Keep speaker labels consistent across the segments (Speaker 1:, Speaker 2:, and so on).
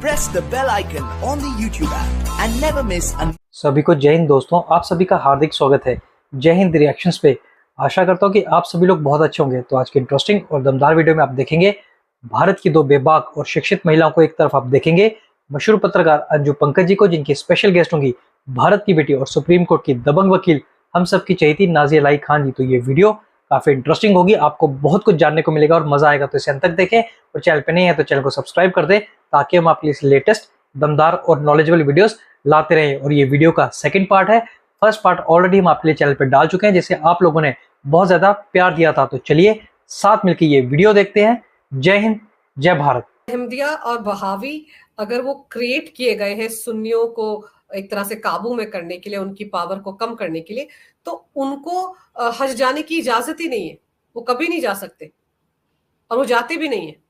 Speaker 1: press the bell icon on the YouTube app and never miss an...
Speaker 2: सभी को जय हिंद दोस्तों, आप सभी का हार्दिक स्वागत है जय हिंद रिएक्शंस पे। आशा करता हूँ कि आप सभी लोग बहुत अच्छे होंगे। तो आज की इंटरेस्टिंग और दमदार वीडियो में आप देखेंगे भारत की दो बेबाक और शिक्षित महिलाओं को। एक तरफ आप देखेंगे मशहूर पत्रकार अंजू पंकज जी को, जिनकी स्पेशल गेस्ट होंगी भारत की बेटी और सुप्रीम कोर्ट की दबंग वकील हम सब की चहेती नाज़िया इलाही खान जी। तो ये वीडियो काफी इंटरेस्टिंग होगी, आपको बहुत कुछ जानने को मिलेगा और मजा आएगा। तो इसे अंत तक देखें और चैनल पे नहीं है तो चैनल को सब्सक्राइब कर दे, ताकि हम आपके लिए लेटेस्ट दमदार और नॉलेजेबल वीडियोस लाते रहें। और ये वीडियो का सेकंड पार्ट है। फर्स्ट पार्ट ऑलरेडी हम आपके लिए चैनल पे डाल चुके हैं, जिसे आप लोगों ने बहुत ज्यादा प्यार दिया था। तो चलिए साथ मिलकर ये वीडियो देखते हैं। जय हिंद, जय भारत।
Speaker 3: अहमदिया और बहावी अगर वो क्रिएट किए गए हैं सुन्नियों को एक तरह से काबू में करने के लिए, उनकी पावर को कम करने के लिए, तो उनको हज जाने की इजाजत ही नहीं है। वो कभी नहीं जा सकते और वो जाते भी नहीं है।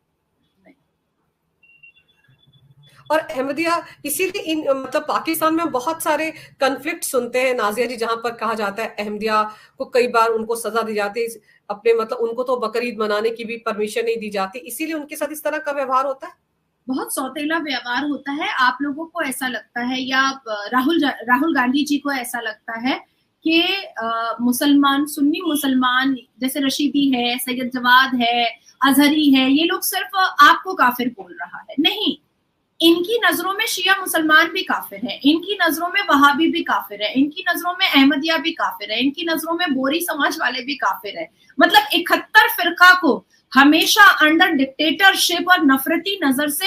Speaker 3: और अहमदिया इसीलिए मतलब पाकिस्तान में बहुत सारे कन्फ्लिक्ट सुनते हैं नाज़िया जी, जहां पर कहा जाता है अहमदिया को कई बार उनको सजा दी जाती है अपने, मतलब उनको तो बकरीद मनाने की भी परमिशन नहीं दी जाती, इसीलिए उनके साथ इस तरह का व्यवहार होता है।
Speaker 4: बहुत सौतेला व्यवहार होता है। आप लोगों को ऐसा लगता है या राहुल गांधी जी को ऐसा लगता है कि मुसलमान, सुन्नी मुसलमान जैसे रशीदी है, सैयद जवाद है, अजहरी है, ये लोग सिर्फ आपको काफिर बोल रहा है। नहीं, इनकी नजरों में शिया मुसलमान भी काफिर है, इनकी नजरों में वहाबी भी काफिर है, इनकी नजरों में अहमदिया भी काफिर है, इनकी नजरों में बोरी समाज वाले भी काफिर है। मतलब 71 फिरका को हमेशा अंडर डिक्टेटरशिप और नफरती नजर से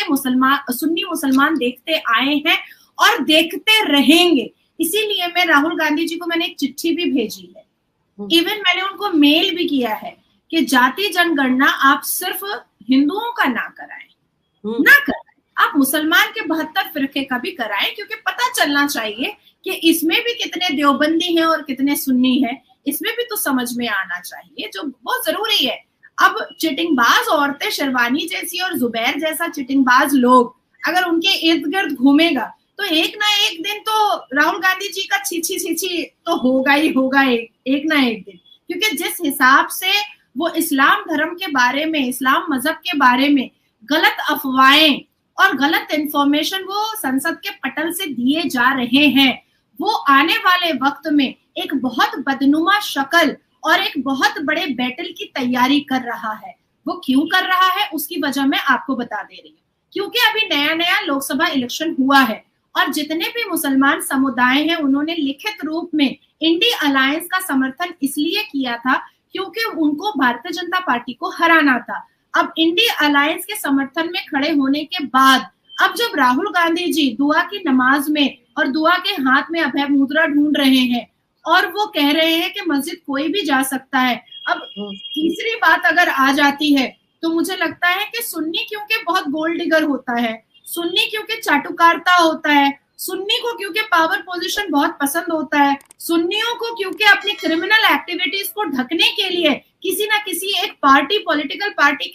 Speaker 4: सुन्नी मुसलमान देखते आए हैं और देखते रहेंगे। इसीलिए मैं राहुल गांधी जी को मैंने एक चिट्ठी भी भेजी है, इवन मैंने उनको मेल भी किया है कि जाति जनगणना आप सिर्फ हिंदुओं का ना कराएं, आप मुसलमान के 72 फिरके का भी कराएं, क्योंकि पता चलना चाहिए कि इसमें भी कितने देवबंदी हैं और कितने सुन्नी हैं। इसमें भी तो समझ में आना चाहिए, जो बहुत जरूरी है। अब चिटिंगबाज औरतें, शेरवानी जैसी और जुबैर जैसा चिटिंगबाज लोग अगर उनके इर्द गिर्द घूमेगा तो एक ना एक दिन तो राहुल गांधी जी का छीछी छीछी तो होगा ही होगा, एक ना एक दिन। क्योंकि जिस हिसाब से वो इस्लाम धर्म के बारे में, इस्लाम मजहब के बारे में गलत अफवाहें और गलत इंफॉर्मेशन वो संसद के पटल से दिए जा रहे हैं, वो आने वाले वक्त में एक बहुत बदनुमा शक्ल और एक बहुत बड़े बैटल की तैयारी कर रहा है। वो क्यों कर रहा है उसकी वजह मैं आपको बता दे रही हूँ। क्योंकि अभी नया नया लोकसभा इलेक्शन हुआ है और जितने भी मुसलमान समुदाय हैं उन्होंने लिखित रूप में इंडी अलायंस का समर्थन इसलिए किया था क्योंकि उनको भारतीय जनता पार्टी को हराना था। अब इंडी अलायंस के समर्थन में खड़े होने के बाद अब जब राहुल गांधी जी दुआ की नमाज में और दुआ के हाथ में अभय मुद्रा ढूंढ रहे हैं और वो कह रहे हैं कि मस्जिद कोई भी जा सकता है। अब तीसरी बात अगर आ जाती है तो मुझे लगता है कि सुन्नी क्योंकि बहुत गोल्ड डिगर होता है, सुन्नी क्योंकि चाटुकारता होता है, सुन्नी को क्योंकि पावर पोजीशन बहुत पसंद होता है, सुन्नियों को क्योंकि अपनी क्रिमिनल एक्टिविटीज को ढकने के लिए किसी ना किसी एक पार्टी, पॉलिटिकल पार्टी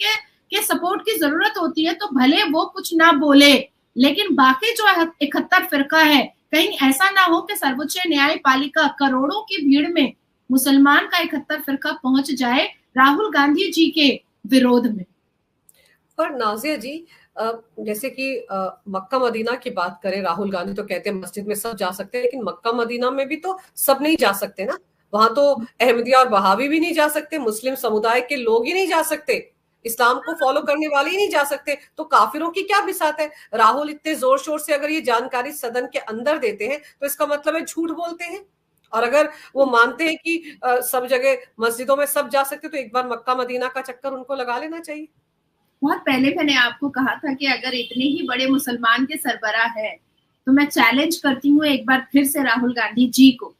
Speaker 4: के सपोर्ट की जरूरत होती है, तो भले वो कुछ ना बोले, लेकिन बाकी जो 71 फिरका है, कहीं ऐसा ना हो कि सर्वोच्च न्यायपालिका करोड़ों की भीड़ में मुसलमान का 71 फिरका पहुंच जाए राहुल गांधी जी के विरोध में।
Speaker 3: और नाज़िया जी, जैसे कि मक्का मदीना की बात करें, राहुल गांधी तो कहते हैं मस्जिद में सब जा सकते हैं, लेकिन मक्का मदीना में भी तो सब नहीं जा सकते ना। वहां तो अहमदिया और बहावी भी नहीं जा सकते, मुस्लिम समुदाय के लोग ही नहीं जा सकते, इस्लाम को फॉलो करने वाले ही नहीं जा सकते, तो काफिरों की क्या बिसात है। राहुल इतने जोर शोर से अगर ये जानकारी सदन के अंदर देते हैं तो इसका मतलब है झूठ बोलते हैं। और अगर वो मानते हैं कि सब जगह मस्जिदों में सब जा सकते, तो एक बार मक्का मदीना का चक्कर उनको लगा लेना चाहिए।
Speaker 4: बहुत पहले मैंने आपको कहा था कि अगर इतने ही बड़े मुसलमान के सरबराह है तो मैं चैलेंज करती हूँ एक बार फिर से राहुल गांधी जी को।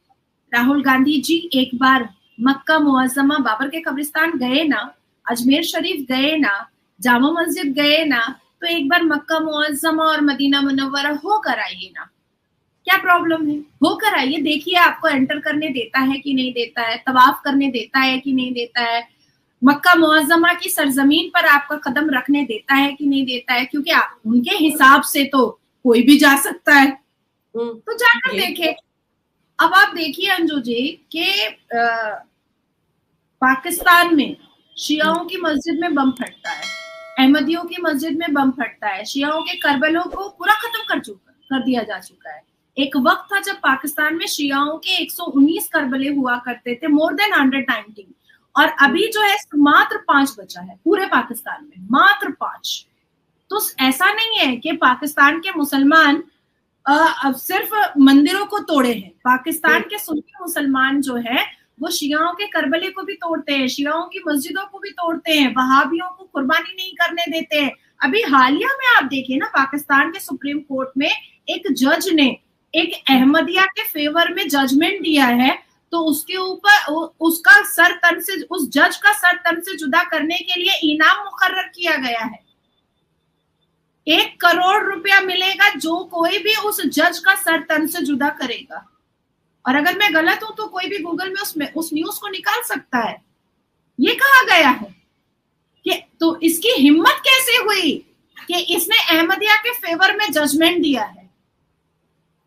Speaker 4: राहुल गांधी जी एक बार मक्का मुअज्जमा, बाबर के कब्रिस्तान गए ना, अजमेर शरीफ गए ना, जामा मस्जिद गए ना, तो एक बार मक्का मुअज्जमा और मदीना मुनव्वरा होकर आइए ना। क्या प्रॉब्लम है? होकर आइए, देखिए आपको एंटर करने देता है कि नहीं देता है, तवाफ करने देता है कि नहीं देता है, मक्का मुअज्जमा की सरजमीन पर आपका कदम रखने देता है कि नहीं देता है, क्योंकि उनके हिसाब से तो कोई भी जा सकता है, तो जाकर देखे। अब आप देखिए अंजू जी कि पाकिस्तान में शियाओं की मस्जिद में बम फटता है, अहमदियों की मस्जिद में बम फटता है, शियाओं के करबलों को पूरा खत्म कर दिया जा चुका है। एक वक्त था जब पाकिस्तान में शियाओं के 119 करबले हुआ करते थे, मोर देन 119, और अभी जो है मात्र 5 बचा है पूरे पाकिस्तान में, मात्र 5। तो ऐसा नहीं है कि पाकिस्तान के मुसलमान अब सिर्फ मंदिरों को तोड़े हैं। पाकिस्तान के सुन्नी मुसलमान जो है वो शियाओं के करबले को भी तोड़ते हैं, शियाओं की मस्जिदों को भी तोड़ते हैं, वहाबियों को कुर्बानी नहीं करने देते हैं। अभी हालिया में आप देखिए ना, पाकिस्तान के सुप्रीम कोर्ट में एक जज ने एक अहमदिया के फेवर में जजमेंट दिया है, तो उसके ऊपर उसका सर तन से, उस जज का सर तन से जुदा करने के लिए इनाम मुकर्रर किया गया है। 1 करोड़ रुपया मिलेगा जो कोई भी उस जज का सर तन से जुदा करेगा। और अगर मैं गलत हूं तो कोई भी गूगल में उस न्यूज को निकाल सकता है। ये कहा गया है कि तो इसकी हिम्मत कैसे हुई कि इसने अहमदिया के फेवर में जजमेंट दिया है।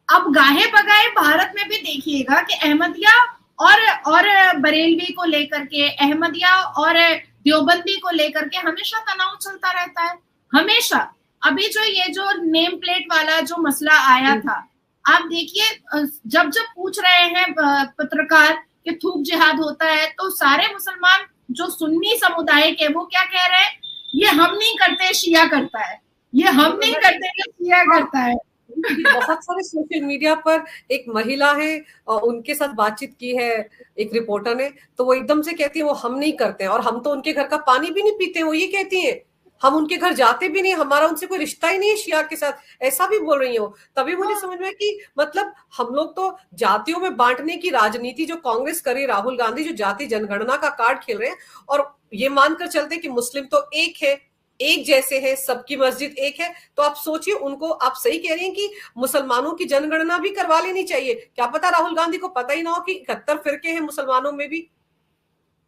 Speaker 4: अब गाहे बगाए भारत में भी देखिएगा कि अहमदिया और बरेलवी को लेकर के, अहमदिया और देवबंदी को लेकर के हमेशा तनाव चलता रहता है, हमेशा। अभी जो ये जो नेम प्लेट वाला जो मसला आया था, आप देखिए जब पूछ रहे हैं पत्रकार कि थूक जिहाद होता है, तो सारे मुसलमान जो सुन्नी समुदाय के वो क्या कह रहे हैं, ये हम नहीं करते, शिया करता है, ये हम नहीं करते, ये शिया करता है।
Speaker 3: बहुत सारे सोशल मीडिया पर एक महिला है और उनके साथ बातचीत की है एक रिपोर्टर ने, तो वो एकदम से कहती है वो हम नहीं करते हैं, और हम तो उनके घर का पानी भी नहीं पीते। वो ये कहती है हम उनके घर जाते भी नहीं, हमारा उनसे कोई रिश्ता ही नहीं है शिया के साथ, ऐसा भी बोल रही हो। तभी मुझे समझ में कि मतलब हम लोग तो जातियों में बांटने की राजनीति जो कांग्रेस करे, राहुल गांधी जो जाति जनगणना का कार्ड खेल रहे हैं, और ये मानकर चलते कि मुस्लिम तो एक है, एक जैसे हैं, सबकी मस्जिद एक है। तो आप सोचिए, उनको आप सही कह रही हैं कि मुसलमानों की जनगणना भी करवा लेनी चाहिए। क्या पता राहुल गांधी को पता ही ना हो कि 71 फिरके हैं मुसलमानों में भी,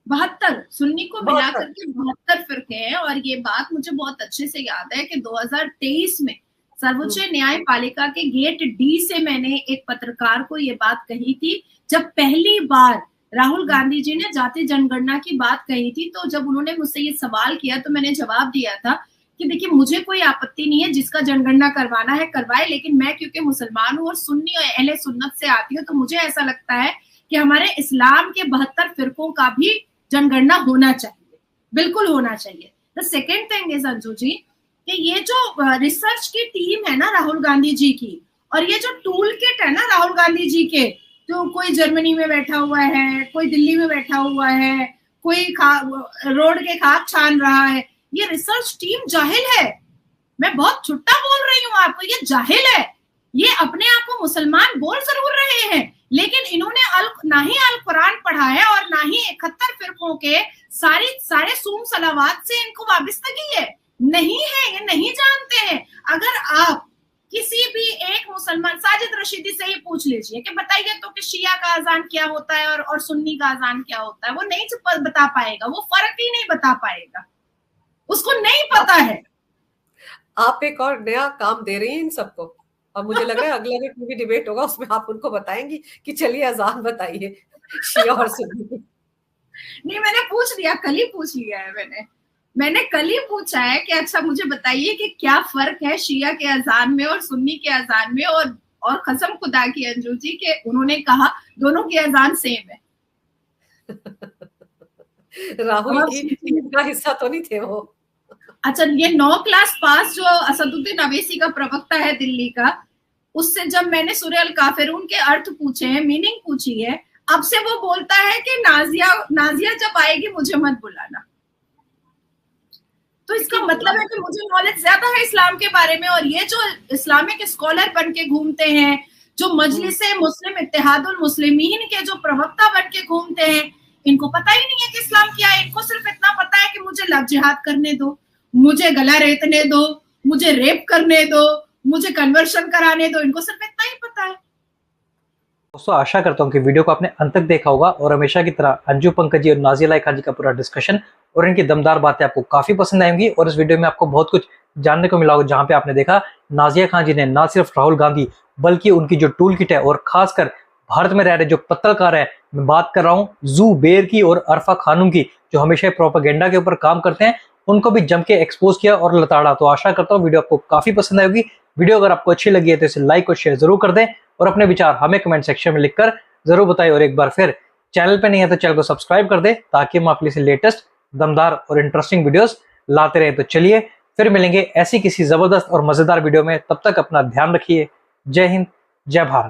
Speaker 4: 72 सुन्नी को मिलाकर के 72 फिरके हैं। और ये बात मुझे बहुत अच्छे से याद है कि 2023 में सर्वोच्च न्यायपालिका के गेट डी से मैंने एक पत्रकार को ये बात कही थी, जब पहली बार राहुल गांधी जी ने जाति जनगणना की बात कही थी। तो जब उन्होंने मुझसे ये सवाल किया तो मैंने जवाब दिया था कि देखिए मुझे कोई आपत्ति नहीं है, जिसका जनगणना करवाना है करवाए, लेकिन मैं क्योंकि मुसलमान हूँ और सुन्नी और अहले सुन्नत से आती हूँ, तो मुझे ऐसा लगता है कि हमारे इस्लाम के 72 फिरकों का भी जनगणना होना चाहिए, बिल्कुल होना चाहिए। The second thing is Anju ji कि ये जो रिसर्च की टीम है ना राहुल गांधी जी की, और ये जो टूल किट है ना राहुल गांधी जी के, तो कोई जर्मनी में बैठा हुआ है, कोई दिल्ली में बैठा हुआ है, कोई रोड के खाक छान रहा है, ये रिसर्च टीम जाहिल है। मैं बहुत छुट्टा बोल रही हूँ आपको, ये जाहिल है। ये अपने आप को मुसलमान बोल जरूर रहे हैं, लेकिन इन्होंने ना ही अल कुरान पढ़ा है और ना ही 71 फिरकों के सारे सूम सलावात से इनको वाबस्तगी है, नहीं है, ये नहीं जानते हैं। अगर आप किसी भी एक मुसलमान, साजिद रशीदी से ही पूछ लीजिए कि बताइए तो कि शिया का अजान क्या होता है और सुन्नी का अजान क्या होता है, वो नहीं बता पाएगा, वो फर्क ही नहीं बता पाएगा, उसको नहीं पता है।
Speaker 3: आप एक और नया काम दे रही हैं इन सबको, और मुझे लग रहा है अगला जो टीवी डिबेट होगा उसमें आप उनको बताएंगी कि चलिए अजान बताइए शिया और सुन्नी।
Speaker 4: नहीं, मैंने पूछ लिया, कल ही पूछ लिया है मैंने कल ही पूछा है कि अच्छा मुझे बताइए कि क्या फर्क है शिया के अजान में और सुन्नी के अजान में, और कसम खुदा की अंजू जी के उन्होंने कहा दोनों की अजान सेम है।
Speaker 3: राहुल की का हिस्सा तो नहीं थे वो।
Speaker 4: अच्छा, ये 9 क्लास पास जो असदुद्दीन अवैसी का प्रवक्ता है दिल्ली का, उससे जब मैंने सूरह अल काफिरून के अर्थ पूछे हैं, मीनिंग पूछी है, अब से वो बोलता है कि नाजिया जब आएगी मुझे मत बुलाना। तो इसका मतलब है कि मुझे नॉलेज ज्यादा है इस्लाम के बारे में, और ये जो इस्लामिक स्कॉलर बन के घूमते हैं, जो मजलिस मुस्लिम इत्तेहादुल मुस्लिमीन के जो प्रवक्ता बन के घूमते हैं, इनको पता ही नहीं है कि इस्लाम क्या है। इनको सिर्फ इतना पता है कि मुझे लव जिहाद करने दो, मुझे गला रेतने दो, मुझे रेप करने दो, मुझे कन्वर्शन कराने दो, इनको सिर्फ इतना ही पता है।
Speaker 2: दोस्तों, आशा करता हूँ कि वीडियो को आपने अंत तक देखा होगा, और हमेशा की तरह अंजू पंकज जी और नाजिया लाई खान जी का पूरा डिस्कशन और इनकी दमदार बातें आपको काफी पसंद आएंगी। और इस वीडियो में आपको बहुत कुछ जानने को मिला होगा, जहां पे आपने देखा नाजिया खान जी ने ना सिर्फ राहुल गांधी बल्कि उनकी जो टूल किट है, और खासकर भारत में रह रहे जो पत्रकार है, मैं बात कर रहा हूँ ज़ुबैर की और अरफा खानूम की, जो हमेशा प्रोपेगेंडा के ऊपर काम करते हैं, उनको भी जम के एक्सपोज किया और लताड़ा। तो आशा करता हूँ वीडियो आपको काफी पसंद आएगी। वीडियो अगर आपको अच्छी लगी है तो इसे लाइक और शेयर जरूर कर दें और अपने विचार हमें कमेंट सेक्शन में लिखकर जरूर बताएं। और एक बार फिर चैनल पे नहीं है तो चैनल को सब्सक्राइब कर दे ताकि हम आपके लिए लेटेस्ट दमदार और इंटरेस्टिंग वीडियोस लाते रहे। तो चलिए फिर मिलेंगे ऐसी किसी जबरदस्त और मजेदार वीडियो में। तब तक अपना ध्यान रखिए। जय हिंद, जय भारत।